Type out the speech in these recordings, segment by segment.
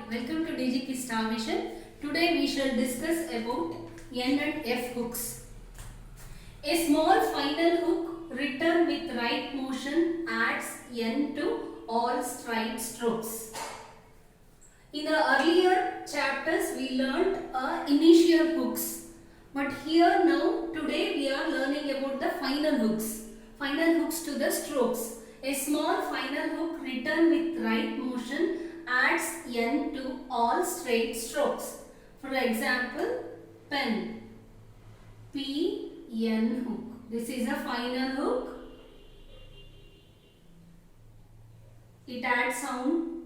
welcome to DGP Star Mission. Today we shall discuss about N and F hooks. A small final hook written with right motion adds N to all straight strokes. In the earlier chapters we learnt initial hooks, but here now today we are learning about the final hooks to the strokes. A small final hook written with right motion adds N to all straight strokes. For example, pen, P-N hook. This is a final hook. It adds sound.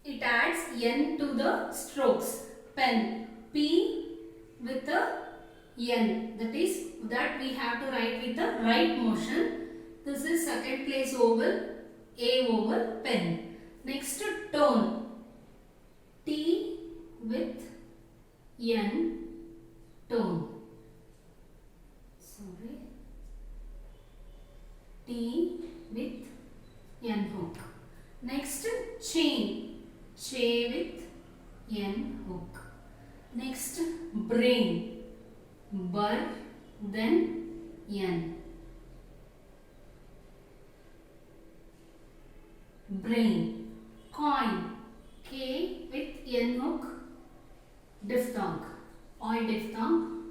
It adds N to the strokes. Pen, P with the N. That we have to write with the right motion. This is second place oval, A oval, pen. Next tone, T with N, tone. T with N hook. Next chain, J with N hook. Next brain, Bur, then N. Brain. Coin, K with N hook, diphthong, oi diphthong.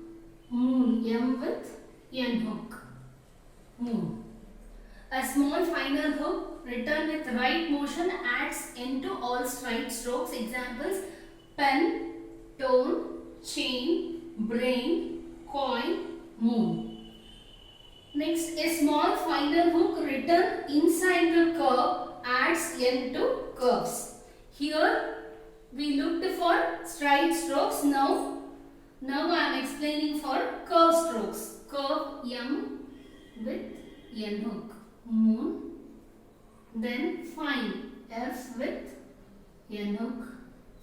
Moon, M with N hook, moon. A small final hook written with right motion adds N to all straight strokes. Examples: pen, tone, chain, brain, coin, moon. Next, a small final hook written inside the curve adds N to curves. Here we looked for straight strokes. Now I am explaining for curve strokes. Curve M with N hook, moon. Then fine, F with N hook,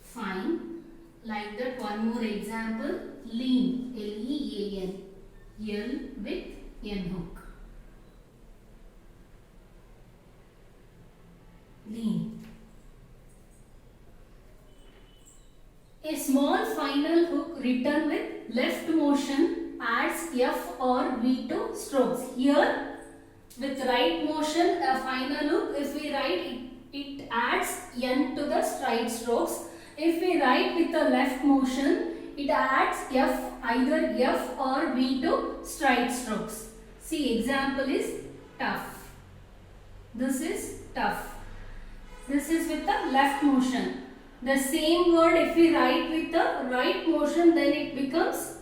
fine. Like that, one more example, lean, L-E-A-N, L with N hook. Lean. A small final hook written with left motion adds F or V to strokes. Here with right motion, a final hook, if we write it adds N to the straight strokes. If we write with the left motion, it adds F, either F or V to straight strokes. See, example is tough. This is tough. This is with the left motion. The same word if we write with the right motion, then it becomes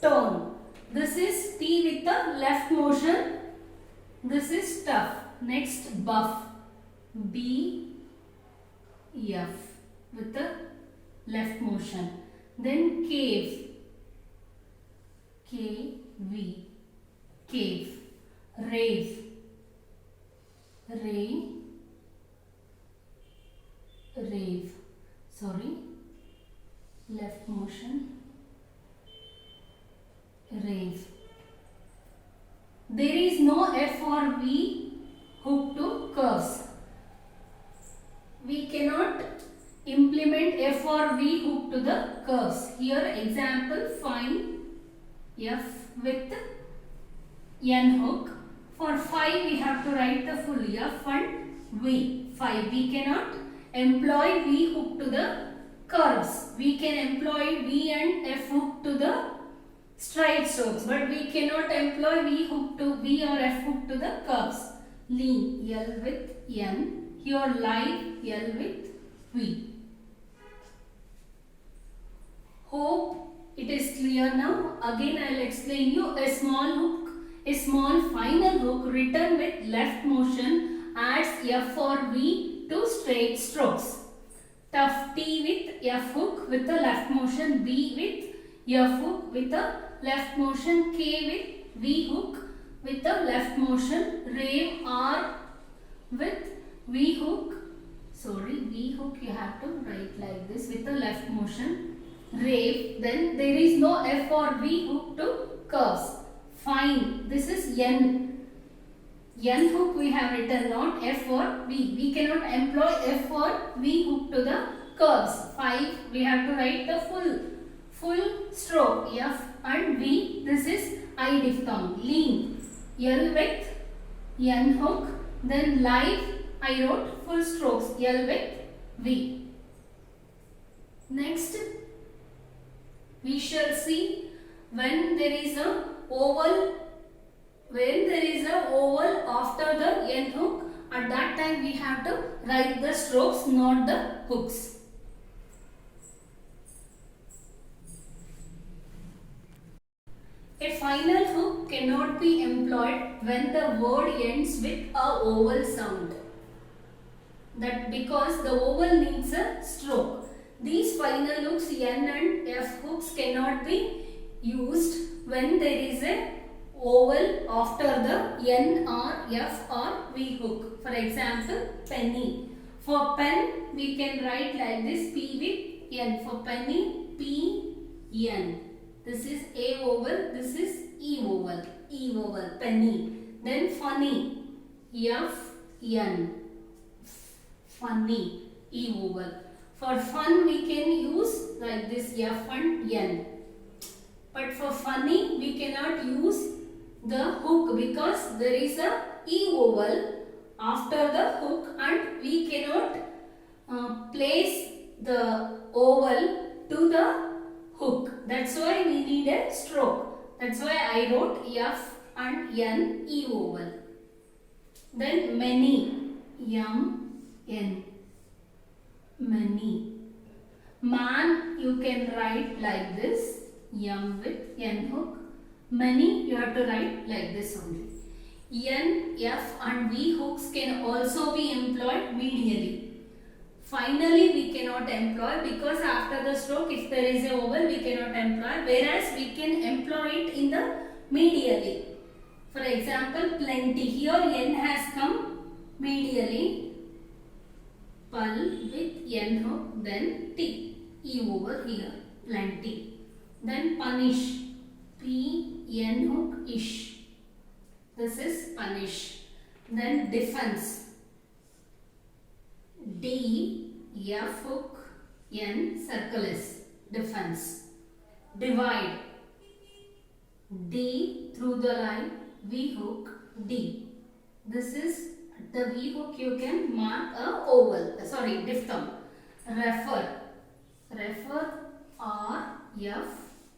tone. This is T with the left motion. This is tough. Next, buff. B, F with the left motion. Then cave. K, V. Cave. Rave. Ray. Rave. Sorry, left motion, rave. There is no F or V hook to curves. We cannot implement F or V hook to the curves. Here example, find F with N hook. For 5 we have to write the full F and V. 5 we cannot employ V hook to the curves. We can employ V and F hook to the straight strokes, but we cannot employ V or F hook to the curves. Lean, L with N. Here live, L with V. Hope it is clear now. Again I will explain you. A small final hook written with left motion adds F or V to straight strokes. Tough, T with F hook with the left motion, B with F hook with the left motion, K with V hook with the left motion, rave, R with V hook. Sorry, V hook you have to write like this with the left motion, rave. Then there is no F or V hook to curves. Fine, this is N. N hook we have written, not F or V. We cannot employ F or V hook to the curves. 5 we have to write the full stroke F and V. This is I diphthong. Lean, L with N hook. Then live, I wrote full strokes L with V. Next we shall see when there is a oval after the N hook, at that time we have to write the strokes, not the hooks. A final hook cannot be employed when the word ends with a vowel sound. That because the vowel needs a stroke. These final hooks N and F hooks cannot be used when there is a vowel after the N or F or V hook. For example, penny. For pen, we can write like this, P with N. For penny, P, N. This is A vowel, this is E vowel, penny. Then funny, F, N. Funny, E vowel. For fun, we can use like this, F and N. But for funny, we cannot use the hook because there is a E vowel after the hook and we cannot place the vowel to the hook. That's why we need a stroke. That's why I wrote F and N, E vowel. Then many, M, N. Many. Man, you can write like this, M with N hook. Many, you have to write like this only. N, F and V hooks can also be employed medially. Finally, we cannot employ because after the stroke, if there is a vowel, we cannot employ. Whereas we can employ it in the medially. For example, plenty. Here N has come medially. Pul with N hook, then T. E over here, plenty. Then punish. P, N hook, ish. This is punish. Then defense. D, F hook, N, circle S. Defense. Divide. D through the line, V hook, D. This is the V hook, you can mark a oval, diphthong. Refer. Refer, R, F,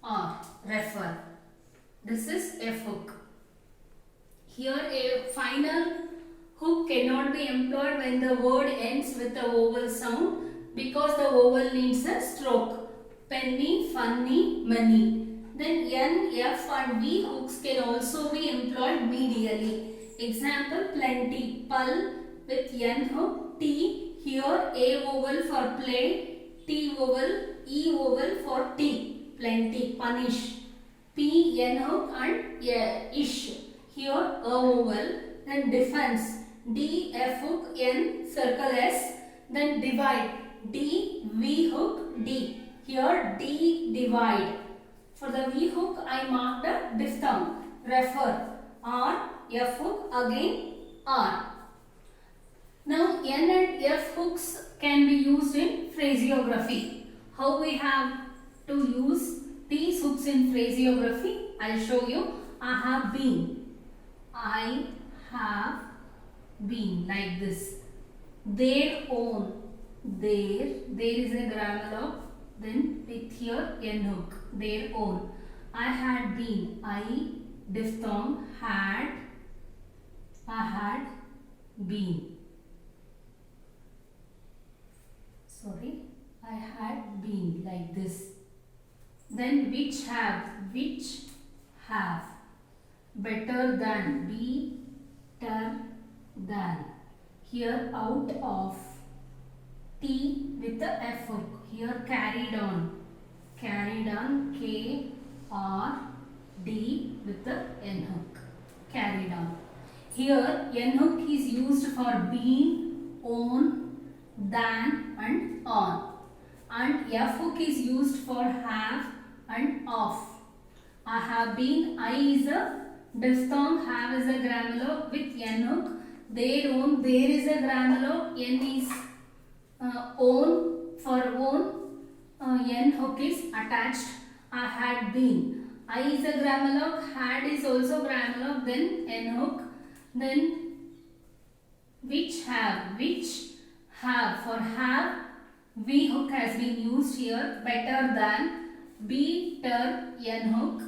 R. Refer. This is F hook. Here a final hook cannot be employed when the word ends with a vowel sound because the vowel needs a stroke. Penny, funny, money. Then N, F and V hooks can also be employed medially. Example, plenty. Pul with N hook, T. Here A vowel for play, T vowel, E vowel for T. Plenty. Punish. P, N hook and ish. Here a vowel. Then defense. D, F hook, N, circle S. Then divide. D, V hook, D. Here D, divide. For the V hook, I marked a diphthong. Refer. R, F hook, again R. Now N and F hooks can be used in phraseography. How we have to use these hooks in phraseography? I'll show you. I have been. I have been, like this. Their own. There is a grammar of, then with here N hook. Their own. I had been. I, diphthong, had. I had been. I had been, like this. Then which have. Better than. Better than. Here out of. T with the F hook. Here carried on. K, R, D with the N hook. Carried on. Here N hook is used for been, on, than and on. And F hook is used for have and of. I have been. I is a diphthong. Have is a grammar with N hook. Their own. There is a grammar. N is own. For N hook is attached. I had been. I is a grammar log. Had is also grammar log. Then N hook. Then which have. Which have. For have, V hook has been used here. Better than. Better N hook.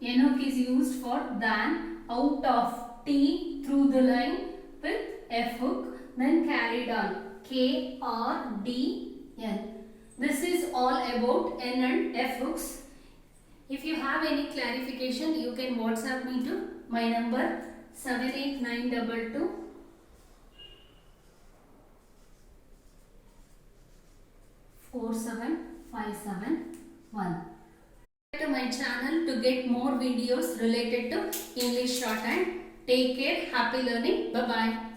N hook is used for than. Out of. T through the line with F hook. Then carried on. K R D N. This is all about N and F hooks. If you have any clarification, you can WhatsApp me to my number 78922 47571. To my channel to get more videos related to English shorthand. Take care. Happy learning. Bye bye.